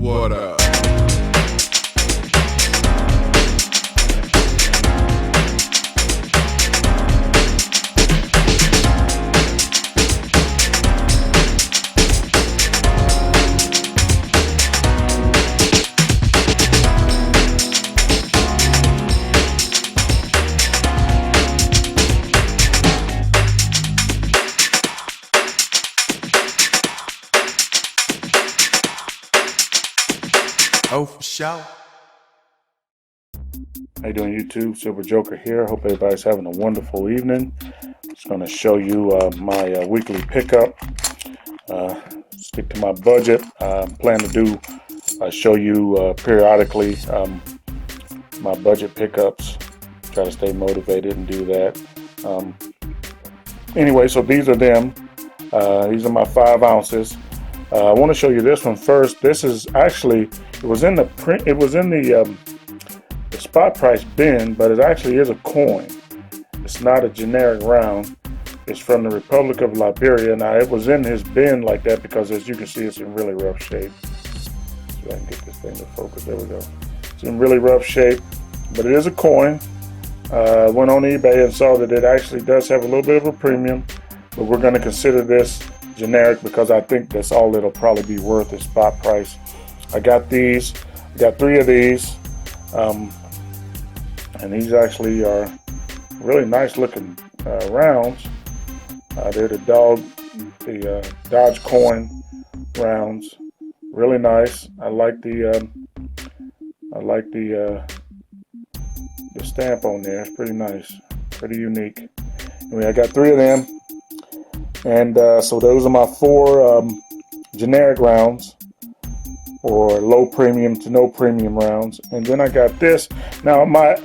What up? Oh, for sure. How you doing, YouTube? Silver Joker here. Hope everybody's having a wonderful evening. Just going to show you my weekly pickup. Stick to my budget. Plan to do show you periodically my budget pickups. Try to stay motivated and do that. Anyway, so these are them. These are my 5 ounces. I want to show you this one first. This is actually, it was in the spot price bin, but it actually is a coin. It's not a generic round. It's from the Republic of Liberia. Now, it was in his bin like that because, as you can see, it's in really rough shape. So I can get this thing to focus. There we go. It's in really rough shape, but it is a coin. Went on eBay and saw that it actually does have a little bit of a premium, but we're going to consider this generic because I think that's all it'll probably be worth is spot price. I got these. I got 3 of these. And these actually are really nice looking rounds. They're the Dodge coin rounds. Really nice. I like the stamp on there. It's pretty nice, pretty unique. Anyway, I got 3 of them, and so those are my 4 generic rounds, or low premium to no premium rounds. And then I got this. Now my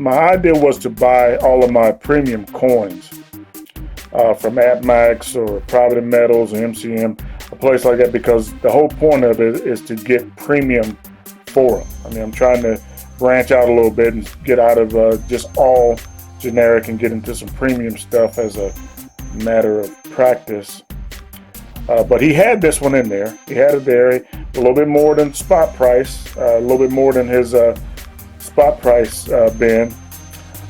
idea was to buy all of my premium coins from AppMax or Prohibited Metals or MCM, a place like that, because the whole point of it is to get premium for them. I mean, I'm trying to branch out a little bit and get out of just all generic and get into some premium stuff as a matter of practice. But he had this one in there. He had it there, a little bit more than spot price, a little bit more than his spot price bin.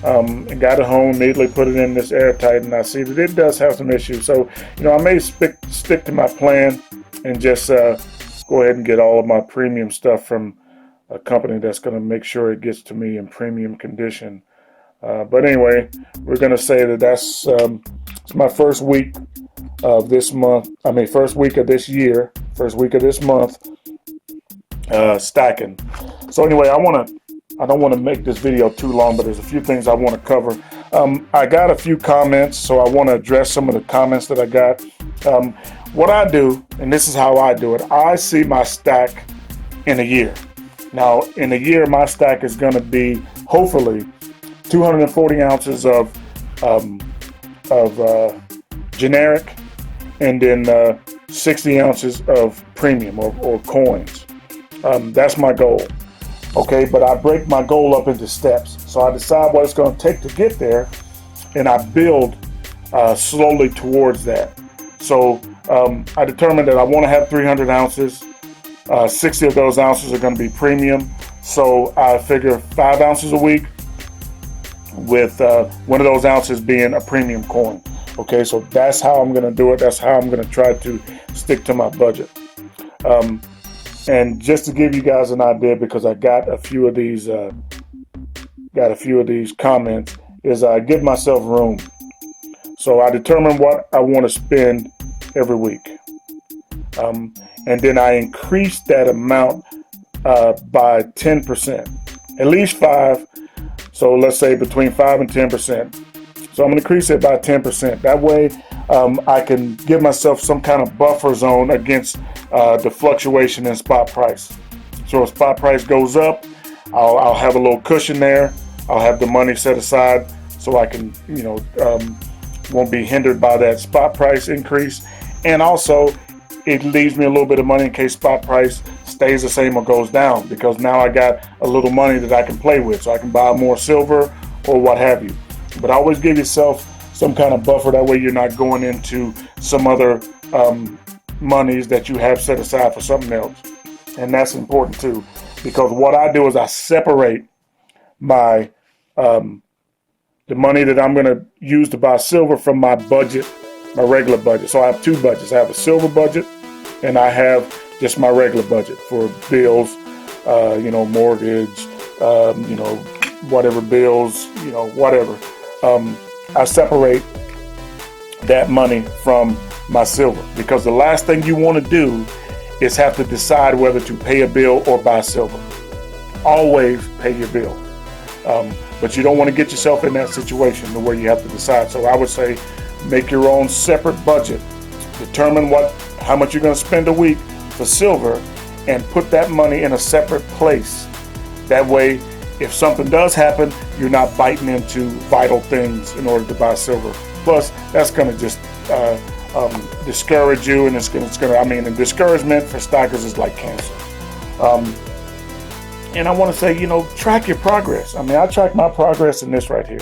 And got it home, immediately put it in this airtight, and I see that it does have some issues. So, I may stick to my plan and just go ahead and get all of my premium stuff from a company that's going to make sure it gets to me in premium condition. But anyway, we're going to say that that's it's my first week of this month. First week of this year, first week of this month, stacking. So anyway, I don't want to make this video too long, but there's a few things I want to cover. I got a few comments, so I want to address some of the comments that I got. What I do, and this is how I do it, I see my stack in a year. Now, in a year, my stack is going to be hopefully 240 ounces of generic, and then 60 ounces of premium or coins. That's my goal. Okay, but I break my goal up into steps. So I decide what it's going to take to get there, and I build slowly towards that. So I determined that I want to have 300 ounces. 60 of those ounces are going to be premium. So I figure 5 ounces a week, with one of those ounces being a premium coin. Okay, so that's how I'm going to do it. That's how I'm going to try to stick to my budget. And just to give you guys an idea, because I got a few of these comments, is I give myself room. So I determine what I want to spend every week, and then I increase that amount by 10%, at least 5. So let's say between 5 and 10%. So I'm going to increase it by 10%. That way I can give myself some kind of buffer zone against the fluctuation in spot price. So if spot price goes up, I'll have a little cushion there. I'll have the money set aside so I can, won't be hindered by that spot price increase. And also, it leaves me a little bit of money in case spot price stays the same or goes down, because now I got a little money that I can play with, so I can buy more silver or what have you. But always give yourself some kind of buffer. That way you're not going into some other monies that you have set aside for something else. And that's important too, because what I do is I separate my the money that I'm going to use to buy silver from my budget, my regular budget. So I have two budgets. I have a silver budget, and I have just my regular budget for bills, mortgage, whatever bills, whatever. I separate that money from my silver, because the last thing you want to do is have to decide whether to pay a bill or buy silver. Always pay your bill. But you don't want to get yourself in that situation to where you have to decide. So I would say make your own separate budget. Determine how much you're going to spend a week for silver, and put that money in a separate place. That way, if something does happen, you're not biting into vital things in order to buy silver. Plus, that's going to just discourage you, and and discouragement for stockers is like cancer. And I want to say, track your progress. I track my progress in this right here.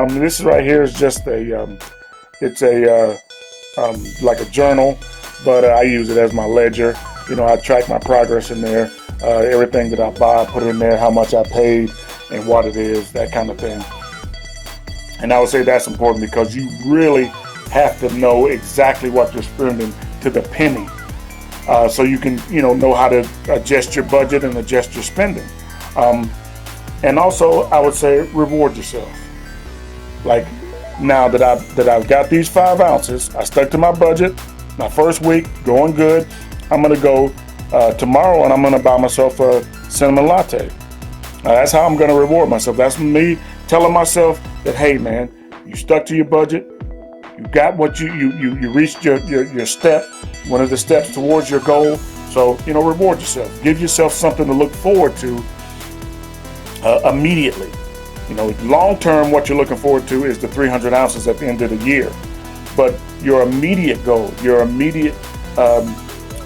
This right here is just like a journal, but I use it as my ledger. I track my progress in there. Everything that I buy, I put in there, how much I paid and what it is, that kind of thing. And I would say that's important, because you really have to know exactly what you're spending to the penny. So you can, know how to adjust your budget and adjust your spending. And also, I would say reward yourself. Like, now that I've got these 5 ounces, I stuck to my budget. My first week going good. I'm gonna go tomorrow, and I'm gonna buy myself a cinnamon latte. Now, that's how I'm gonna reward myself. That's me telling myself that, hey man, you stuck to your budget. You got what you reached your step, one of the steps towards your goal. So, reward yourself. Give yourself something to look forward to immediately. Long term, what you're looking forward to is the 300 ounces at the end of the year. But your immediate goal, your immediate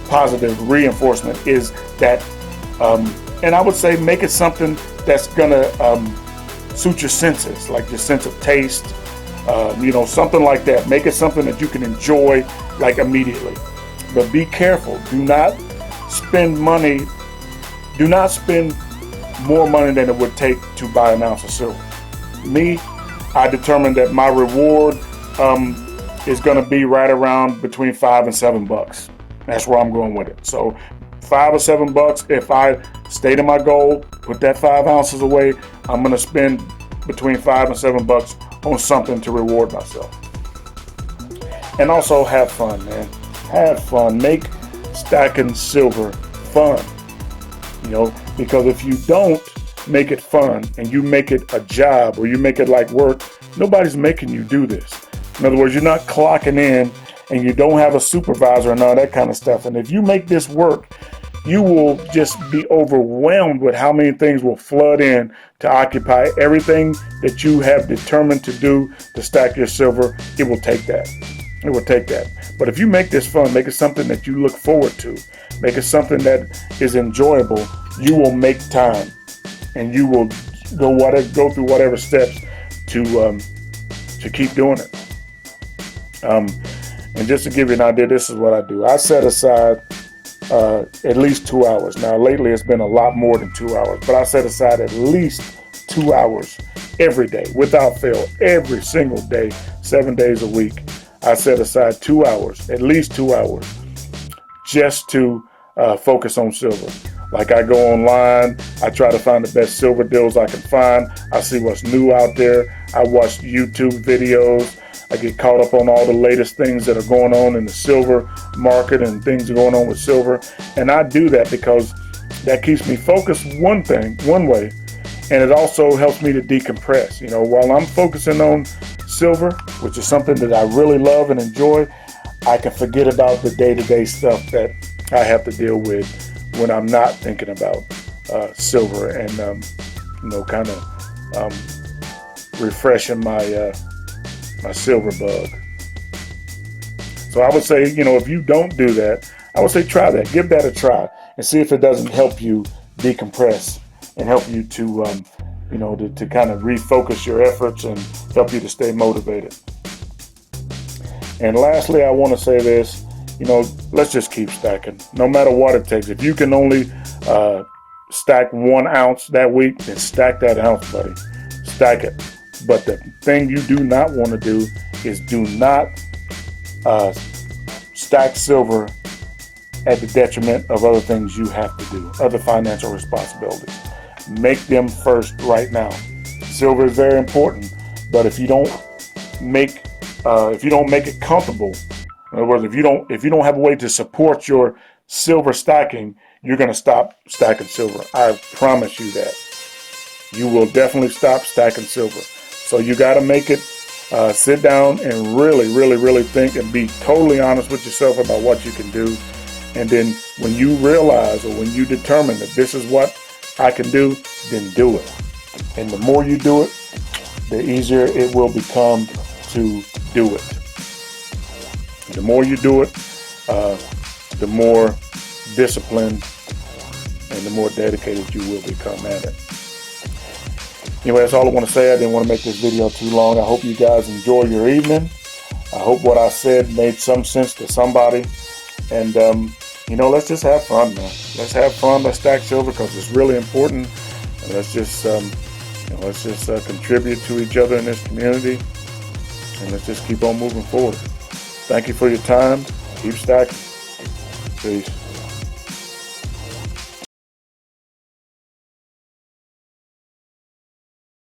positive reinforcement is that, and I would say make it something that's gonna suit your senses, like your sense of taste. Something like that. Make it something that you can enjoy like immediately. But be careful. Do not spend money. Do not spend more money than it would take to buy an ounce of silver. Me, I determined that my reward is going to be right around between $5 and $7. That's where I'm going with it. So $5 or $7. If I stay to my goal, put that 5 ounces away, I'm going to spend between $5 and $7 on something to reward myself. And also have fun, man. Have fun. Make stacking silver fun. Because if you don't make it fun and you make it a job, or you make it like work, nobody's making you do this. In other words, you're not clocking in, and you don't have a supervisor and all that kind of stuff. And if you make this work, you will just be overwhelmed with how many things will flood in to occupy everything that you have determined to do to stack your silver. It will take that. It will take that. But if you make this fun, make it something that you look forward to, make it something that is enjoyable, you will make time, and you will go through whatever steps to keep doing it. And just to give you an idea, this is what I do. I set aside at least 2 hours. Now, lately it's been a lot more than 2 hours, but I set aside at least 2 hours every day, without fail, every single day, 7 days a week. I set aside 2 hours, at least 2 hours, just to focus on silver. Like, I go online, I try to find the best silver deals I can find. I see what's new out there. I watch YouTube videos. I get caught up on all the latest things that are going on in the silver market and things going on with silver. And I do that because that keeps me focused one way, and it also helps me to decompress. While I'm focusing on silver, which is something that I really love and enjoy, I can forget about the day-to-day stuff that I have to deal with when I'm not thinking about silver and kind of refreshing my silver bug. So I would say, if you don't do that, I would say try that. Give that a try and see if it doesn't help you decompress and help you to to kind of refocus your efforts and help you to stay motivated. And lastly, I want to say this, let's just keep stacking, no matter what it takes. If you can only stack 1 ounce that week, then stack that ounce, buddy. Stack it. But the thing you do not want to do is do not stack silver at the detriment of other things you have to do, other financial responsibilities. Make them first right now. Silver is very important, but if you don't make it comfortable, in other words, if you don't have a way to support your silver stacking, you're going to stop stacking silver. I promise you that. You will definitely stop stacking silver. So you got to make it, sit down and really think and be totally honest with yourself about what you can do. And then when you realize, or when you determine that this is what I can do, then do it. And the more you do it, the easier it will become to do it. The more you do it, the more disciplined and the more dedicated you will become at it. Anyway, that's all I want to say. I didn't want to make this video too long. I hope you guys enjoy your evening. I hope what I said made some sense to somebody. And, let's just have fun, man. Let's have fun. Let's stack silver because it's really important. And let's just contribute to each other in this community. And let's just keep on moving forward. Thank you for your time. Keep stacking. Peace.